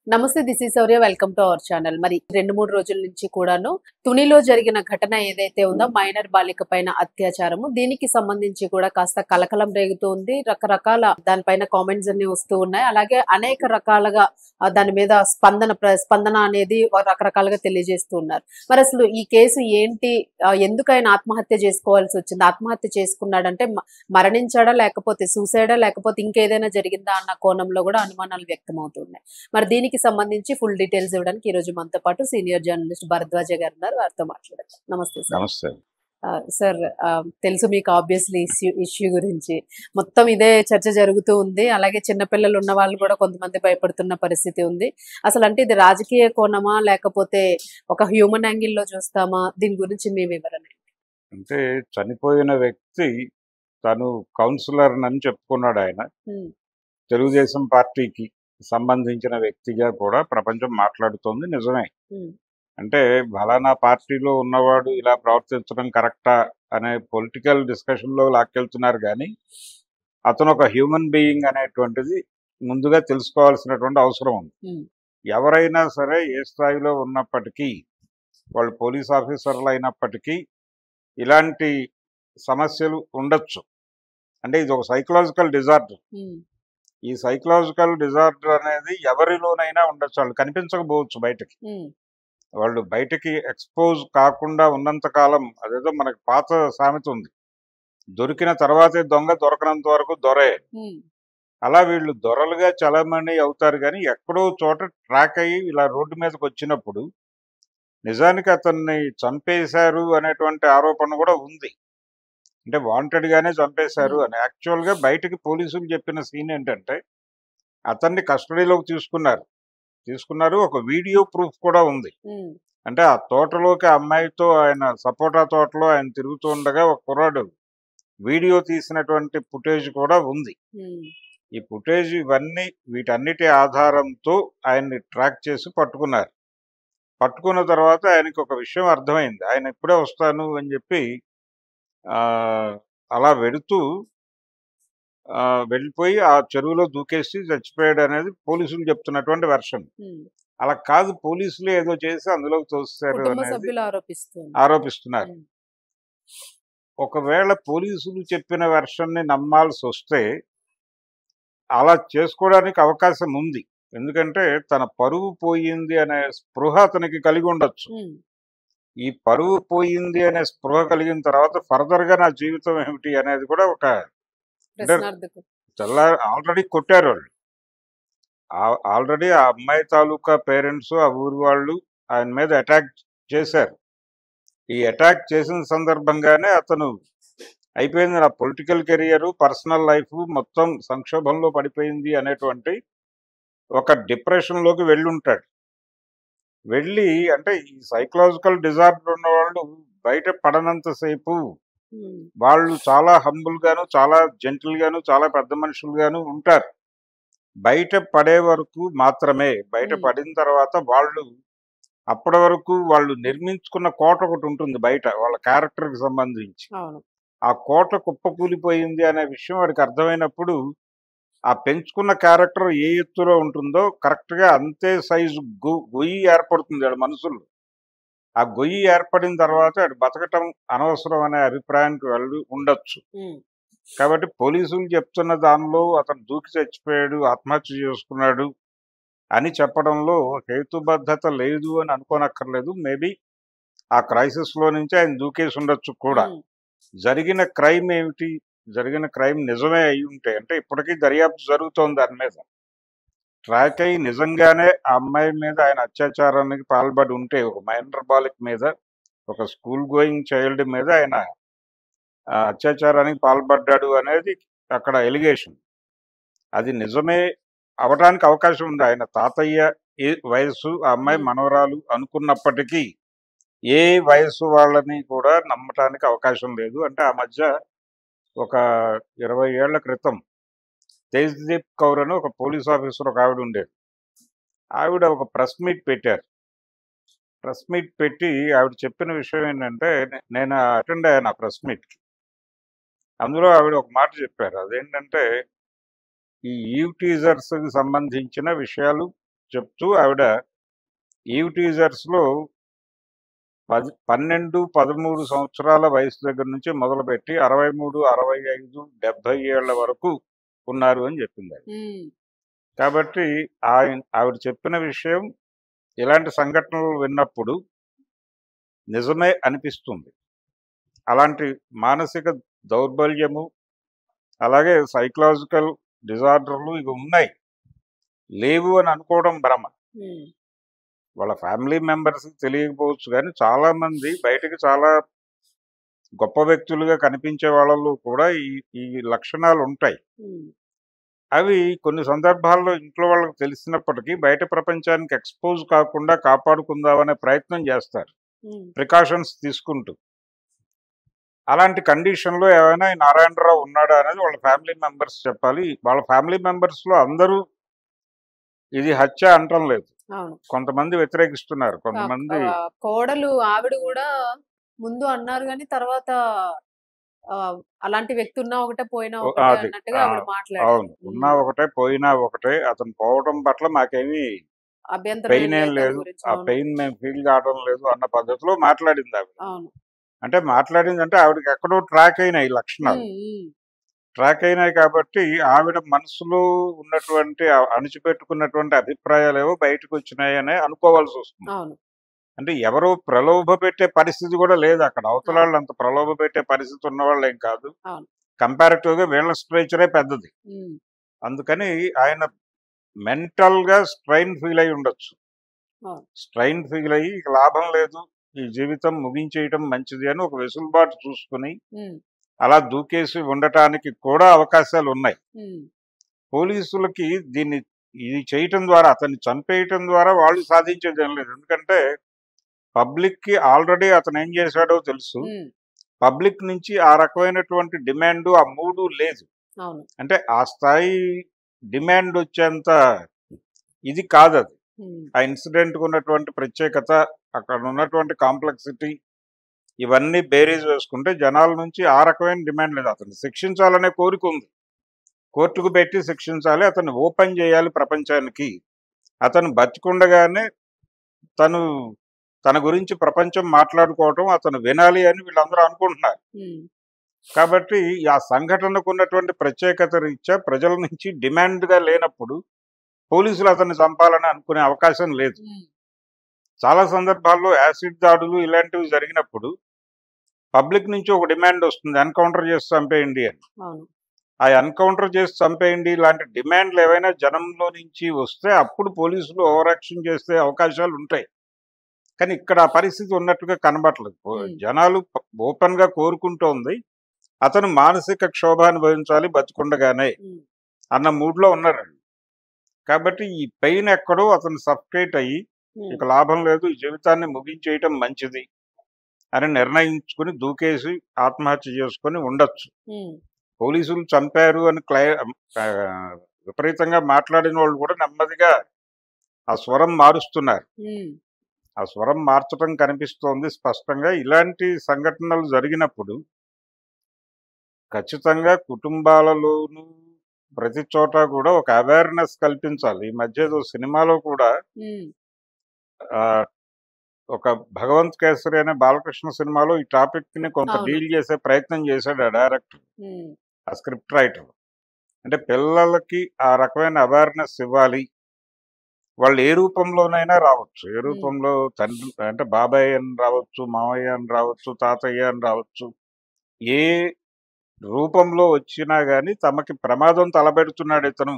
నమస్తే. This is Shaurya. Welcome to our channel. మరి 2, 3 రోజుల నుంచి కూడాను తునిలో జరిగిన ఘటన ఏదైతే ఉందో మైనర్ బాలిక పైన అత్యాచారము, దీనికి సంబంధించి కూడా కాస్త కలకలం రేగుతూ ఉంది. రకరకాల దానిపైన కామెంట్స్ అన్ని వస్తూ ఉన్నాయి. అలాగే అనేక రకాలుగా దాని మీద స్పందన అనేది రకరకాలుగా తెలియజేస్తూ ఉన్నారు. మరి అసలు ఈ కేసు ఏంటి? ఎందుకు ఆయన ఆత్మహత్య చేసుకోవాల్సి వచ్చింది? ఆత్మహత్య చేసుకున్నాడంటే మరణించాడా, లేకపోతే సూసైడా, లేకపోతే ఇంకేదైనా జరిగిందా అన్న కోణంలో కూడా అనుమానాలు వ్యక్తమవుతున్నాయి. మరి దీనికి సంబంధించి ఫుల్ డీటెయిల్స్ ఇవ్వడానికి ఈ రోజు మనతో పాటు సీనియర్ జర్నలిస్ట్ భరద్వాజ గారు ఉన్నారు. వారితో మాట్లాడదాం. నమస్తే సార్. నమస్తే. సార్, తెలుసు మీకు ఆబ్వియస్లీ ఇష్యూ గురించి మొత్తం ఇదే చర్చ జరుగుతూ ఉంది. అలాగే చిన్నపిల్లలు ఉన్న వాళ్ళు కూడా కొంతమంది భయపడుతున్న పరిస్థితి ఉంది. అసలు అంటే ఇది రాజకీయ కోణమా, లేకపోతే ఒక హ్యూమన్ యాంగిల్లో చూస్తామా? దీని గురించి మీ వివరణ ఏంటి? అంటే చనిపోయిన వ్యక్తి తను కౌన్సిలర్ అని చెప్పుకున్నాడు. ఆయన ఉమ్, తెలుగుదేశం పార్టీకి సంబంధించిన వ్యక్తిగా కూడా ప్రపంచం మాట్లాడుతోంది. నిజమే. ఉమ్, అంటే ఫలానా పార్టీలో ఉన్నవాడు ఇలా ప్రవర్తించడం కరెక్టా అనే పొలిటికల్ డిస్కషన్లో లాక్కెళ్తున్నారు. కానీ అతను ఒక హ్యూమన్ బీయింగ్ అనేటువంటిది ముందుగా తెలుసుకోవాల్సినటువంటి అవసరం ఉంది. ఉమ్, ఎవరైనా సరే ఏ స్థాయిలో ఉన్నప్పటికీ, వాళ్ళు పోలీస్ ఆఫీసర్లు అయినప్పటికీ ఇలాంటి సమస్యలు ఉండొచ్చు. అంటే ఇది ఒక సైకలాజికల్ డిజార్డర్. ఉమ్, ఈ సైకలాజికల్ డిజార్డర్ అనేది ఎవరిలోనైనా ఉండొచ్చు. వాళ్ళు కనిపించకపోవచ్చు బయటకి. ఉమ్, వాళ్ళు బయటకి ఎక్స్పోజ్ కాకుండా ఉన్నంత కాలం, అదేదో మనకి పాత సామెత ఉంది, దొరికిన తర్వాతే దొంగ, దొరకనంత వరకు దొరే. ఉమ్, అలా వీళ్ళు దొరలుగా చలామణి అవుతారు. కానీ ఎక్కడో చోట ట్రాక్ అయ్యి ఇలా రోడ్డు మీదకి వచ్చినప్పుడు నిజానికి అతన్ని చంపేశారు అనేటువంటి ఆరోపణ కూడా ఉంది. అంటే వాంటెడ్ గానే చంపేశారు ఉమ్, అని. యాక్చువల్గా బయటకి పోలీసులు చెప్పిన సీన్ ఏంటంటే అతన్ని కస్టడీలోకి తీసుకున్నారు. ఒక వీడియో ప్రూఫ్ కూడా ఉంది. ఉమ్, అంటే ఆ తోటలోకి ఆ అమ్మాయితో, ఆయన సపోటా తోటలో ఆయన తిరుగుతూ ఉండగా ఒక కుర్రాడు వీడియో తీసినటువంటి ఫుటేజ్ కూడా ఉంది. ఉమ్, ఈ ఫుటేజ్ ఇవన్నీ, వీటన్నిటి ఆధారంతో ఆయన్ని ట్రాక్ చేసి పట్టుకున్నారు. పట్టుకున్న తర్వాత ఆయనకి ఒక విషయం అర్థమైంది. ఆయన ఇప్పుడే వస్తాను అని చెప్పి ఆ, అలా వెడుతూ వెళ్ళిపోయి ఆ చెరువులో దూకేసి చచ్చిపోయాడు అనేది పోలీసులు చెప్తున్నటువంటి వెర్షన్. ఉమ్. అలా కాదు, పోలీసులు ఏదో చేసి అందులోకి తోస్తారు కుటుంబ అనేది సభ్యులు ఆరోపిస్తున్నారు. ఆరోపిస్తున్నారు. ఉమ్, ఒకవేళ పోలీసులు చెప్పిన వెర్షన్ని నమ్మాల్సి వస్తే అలా చేసుకోవడానికి అవకాశం ఉంది. ఎందుకంటే తన పరువు పోయింది అనే స్పృహ అతనికి కలిగి ఉండొచ్చు. ఉమ్, ఈ పరువు పోయింది అనే స్పృహ కలిగిన తర్వాత ఫర్దర్ గా నా జీవితం ఏమిటి అనేది కూడా ఒక, అంటే ప్రశ్నార్థకం. ఆల్రెడీ కొట్టారు వాళ్ళు. ఆల్రెడీ ఆ అమ్మాయి తాలూకా పేరెంట్స్, ఆ ఊరి వాళ్ళు ఆయన మీద అటాక్ చేశారు. ఈ అటాక్ చేసిన సందర్భంగానే అతను అయిపోయింది, నా పొలిటికల్ కెరియర్, పర్సనల్ లైఫ్ మొత్తం సంక్షోభంలో పడిపోయింది అనేటువంటి ఒక డిప్రెషన్లోకి వెళ్ళుంటాడు. వెళ్ళి, అంటే ఈ సైకలాజికల్ డిజార్డర్ ఉన్న వాళ్ళు బయట పడనంతసేపు ఉమ్, వాళ్ళు చాలా హంబుల్ గాను, చాలా జెంటిల్ గాను, చాలా పెద్ద మనుషులుగాను ఉంటారు. బయట పడే వరకు మాత్రమే. బయట ఉమ్, పడిన తర్వాత వాళ్ళు, అప్పటి వరకు వాళ్ళు నిర్మించుకున్న కోట ఒకటి ఉంటుంది బయట, వాళ్ళ క్యారెక్టర్కి సంబంధించి. అవును. ఆ కోట కుప్పకూలిపోయింది అనే విషయం వాడికి అర్థమైనప్పుడు, ఆ పెంచుకున్న క్యారెక్టర్ ఏ ఎత్తులో ఉంటుందో కరెక్ట్గా అంతే సైజు గొయ్యి ఏర్పడుతుంది వాడి మనసులో. ఆ గొయ్యి ఏర్పడిన తర్వాత వాడు బతకటం అనవసరం అనే అభిప్రాయానికి వెళ్ళి ఉండొచ్చు. ఉమ్, కాబట్టి పోలీసులు చెప్తున్న దానిలో అతను దూకి చచ్చిపోయాడు, ఆత్మహత్య చేసుకున్నాడు అని చెప్పడంలో హేతుబద్ధత లేదు అని అనుకోనక్కర్లేదు. మేబీ ఆ క్రైసిస్లో నుంచి ఆయన దూకేసి ఉండొచ్చు కూడా. ఉమ్, జరిగిన క్రైమ్ ఏమిటి? జరిగిన క్రైమ్ నిజమే అయి ఉంటే, అంటే ఇప్పటికీ దర్యాప్తు జరుగుతోంది దాని మీద. ట్రాక్ అయ్యి నిజంగానే ఆ అమ్మాయి మీద ఆయన అత్యాచారానికి పాల్పడి ఉంటే, ఒక మైనర్ బాలిక మీద, ఒక స్కూల్ గోయింగ్ చైల్డ్ మీద ఆయన అత్యాచారానికి పాల్పడ్డాడు అనేది అక్కడ ఎలిగేషన్. అది నిజమే అవడానికి అవకాశం ఉంది. ఆయన తాతయ్య వయసు, ఆ అమ్మాయి మనవరాలు అనుకున్నప్పటికీ ఏ వయసు వాళ్ళని కూడా నమ్మటానికి అవకాశం లేదు. అంటే ఆ మధ్య ఒక 20 ఏళ్ల క్రితం తేజ్దీప్ కౌర్ అని ఒక పోలీస్ ఆఫీసర్ ఒక ఆవిడ ఉండేది. ఆవిడ ఒక ప్రెస్ మీట్ పెట్టారు. ప్రెస్ మీట్ పెట్టి ఆవిడ చెప్పిన విషయం ఏంటంటే, నేను అటెండ్ అయ్యాను ఆ ప్రెస్ మీట్కి. అందులో ఆవిడ ఒక మాట చెప్పారు. అదేంటంటే, ఈ ఈవ్ టీజర్స్కి సంబంధించిన విషయాలు చెప్తూ ఆవిడ ఈవ్ టీజర్స్లో 12, 13 సంవత్సరాల వయసు దగ్గర నుంచి మొదలుపెట్టి 63, 65, 70 ఏళ్ల వరకు ఉన్నారు అని చెప్పింది ఆవిడ. ఉమ్, కాబట్టి ఆవిడ చెప్పిన విషయం ఇలాంటి సంఘటనలు విన్నప్పుడు నిజమే అనిపిస్తుంది. అలాంటి మానసిక దౌర్బల్యము, అలాగే సైకలాజికల్ డిజార్డర్లు ఇవి ఉన్నాయి, లేవు అని అనుకోవడం భ్రమ. ఉమ్, వాళ్ళ ఫ్యామిలీ మెంబర్స్ తెలియకపోవచ్చు, కానీ చాలా మంది బయటకు చాలా గొప్ప వ్యక్తులుగా కనిపించే వాళ్ళలో కూడా ఈ ఈ లక్షణాలు ఉంటాయి. ఉమ్, అవి కొన్ని సందర్భాల్లో ఇంట్లో వాళ్ళకి తెలిసినప్పటికీ బయట ప్రపంచానికి ఎక్స్పోజ్ కాకుండా కాపాడుకుందామనే ప్రయత్నం చేస్తారు, ఉమ్, ప్రికాషన్స్ తీసుకుంటూ. అలాంటి కండిషన్లో ఏమైనా ఈ నారాయణరావు ఉన్నాడా అనేది వాళ్ళ ఫ్యామిలీ మెంబర్స్ చెప్పాలి. వాళ్ళ ఫ్యామిలీ మెంబర్స్లో అందరూ ఇది హత్య అనటం లేదు, అవును. కొంతమంది వ్యతిరేకిస్తున్నారు, కొంతమంది కోడలు ఆవిడ కూడా ముందు అన్నారు కానీ తర్వాత ఆ, అలాంటి వ్యక్తి ఉన్నా ఒకటే పోయినా ఒకటే అది అన్నట్టుగా ఆవిడ మాట్లాడారు. అవును, ఉన్నా ఒకటే పోయినా ఒకటే, అతను పోవడం పట్ల మాకేమీ అభ్యంతరం పెయిన్ ఏం దాని లేదు, గురించి. ఆ అవును, పెయిన్ మేము ఫీల్ కావడం లేదు అన్న పద్ధతిలో మాట్లాడింది ఆవిడ. అవును. అంటే మాట్లాడిందంటే ఆవిడకి ఎక్కడో ట్రాక్ అయినాయి లక్షణాలు, ఉమ్, ఉమ్, ట్రాక్ అయినాయి కాబట్టి ఆవిడ మనసులో ఉన్నటువంటి అణిచిపెట్టుకున్నటువంటి అభిప్రాయాలు ఏవో బయటకు వచ్చినాయనే అనుకోవాల్సి వస్తుంది. అవును, అంటే ఎవరో ప్రలోభ పెట్టే పరిస్థితి కూడా లేదు అక్కడ, అవతల అవును, వాళ్ళు అంత ప్రలోభ పెట్టే పరిస్థితి ఉన్న వాళ్ళు ఏం కాదు. అవును. కంపారిటివ్గా వీళ్ళ స్ట్రేచరే పెద్దది, ఉమ్, అందుకని ఆయన మెంటల్ గా స్ట్రైన్ ఫీల్ అయి ఉండొచ్చు. అవును. స్ట్రైన్ ఫీల్ అయ్యి ఇక లాభం లేదు, ఈ జీవితం ముగించేయటం మంచిది అని ఒక వెసులుబాటు చూసుకుని ఉమ్, అలా దూకేసి ఉండటానికి కూడా అవకాశాలు ఉన్నాయి. ఉమ్, పోలీసులకి ఇది చేయటం ద్వారా, అతన్ని చంపేయటం ద్వారా వాళ్ళు సాధించేది ఏం లేదు. ఎందుకంటే పబ్లిక్ కి ఆల్రెడీ అతను ఏం చేశాడో తెలుసు, ఉమ్, పబ్లిక్ నుంచి ఆ రకమైనటువంటి డిమాండ్, ఆ మూడు లేదు. అవును. అంటే ఆ స్థాయి డిమాండ్ వచ్చేంత ఇది కాదు అది. ఉమ్, ఆ ఇన్సిడెంట్కి ఉన్నటువంటి ప్రత్యేకత, అక్కడ ఉన్నటువంటి కాంప్లెక్సిటీ, ఇవన్నీ బేరీజ్ వేసుకుంటే జనాల నుంచి ఆ రకమైన డిమాండ్ లేదు. అతన్ని శిక్షించాలనే కోరిక ఉంది, కోర్టుకు పెట్టి శిక్షించాలి, అతన్ని ఓపెన్ చేయాలి ప్రపంచానికి, అతను బతికుండగానే తన గురించి ప్రపంచం మాట్లాడుకోవటం అతను వినాలి అని వీళ్ళందరూ అనుకుంటున్నారు. ఉమ్, కాబట్టి ఆ సంఘటనకు ఉన్నటువంటి ప్రత్యేకత రీత్యా ప్రజల నుంచి డిమాండ్గా లేనప్పుడు పోలీసులు అతన్ని చంపాలని అనుకునే అవకాశం లేదు. ఉమ్, చాలా సందర్భాల్లో యాసిడ్ దాడులు ఇలాంటివి జరిగినప్పుడు పబ్లిక్ నుంచి ఒక డిమాండ్ వస్తుంది, ఎన్కౌంటర్ చేసి చంపేయండి అని. అవును. ఆ ఎన్కౌంటర్ చేసి చంపేయండి లాంటి డిమాండ్లు ఏవైనా జనంలో నుంచి వస్తే అప్పుడు పోలీసులు ఓవర్ యాక్షన్ చేసే అవకాశాలు ఉంటాయి. కానీ ఇక్కడ ఆ పరిస్థితి ఉన్నట్టుగా కనబడలేదు. ఉమ్, జనాలు ఓపెన్ గా కోరుకుంటోంది అతను మానసిక క్షోభ అనుభవించాలి బతికుండగానే ఉమ్, అన్న మూడ్లో ఉన్నారండి. కాబట్టి ఈ పెయిన్ ఎక్కడో అతను సఫకేట్ అయ్యి ఉమ్, ఇక లాభం లేదు, ఈ జీవితాన్ని ముగించేయటం మంచిది అని నిర్ణయించుకుని దూకేసి ఆత్మహత్య చేసుకుని ఉండొచ్చు. ఉమ్, పోలీసులు చంపారు అని ఆ, విపరీతంగా మాట్లాడిన వాళ్ళు కూడా నెమ్మదిగా ఆ స్వరం మారుస్తున్నారు. ఉమ్, ఆ స్వరం మార్చడం కనిపిస్తోంది స్పష్టంగా. ఇలాంటి సంఘటనలు జరిగినప్పుడు ఖచ్చితంగా కుటుంబాలలోనూ ప్రతి చోట కూడా ఒక అవేర్నెస్ కల్పించాలి. ఈ మధ్య ఏదో సినిమాలో కూడా ఉమ్, ఆ, ఒక భగవంత్ కేసరి అనే బాలకృష్ణ సినిమాలో ఈ టాపిక్ ని కొంత అవును. డీల్ చేసే ప్రయత్నం చేశాడు ఆ డైరెక్టర్, ఉమ్, ఆ స్క్రిప్ట్ రైటర్. అంటే పిల్లలకి ఆ రకమైన అవేర్నెస్ ఇవ్వాలి, వాళ్ళు ఏ రూపంలోనైనా రావచ్చు, ఏ ఉమ్, రూపంలో తండ్రి అంటే బాబాయ్ అని రావచ్చు, మావయ్య అని రావచ్చు, తాతయ్య అని రావచ్చు, ఏ రూపంలో వచ్చినా గాని తమకి ప్రమాదం తలపెడుతున్నాడు ఇతను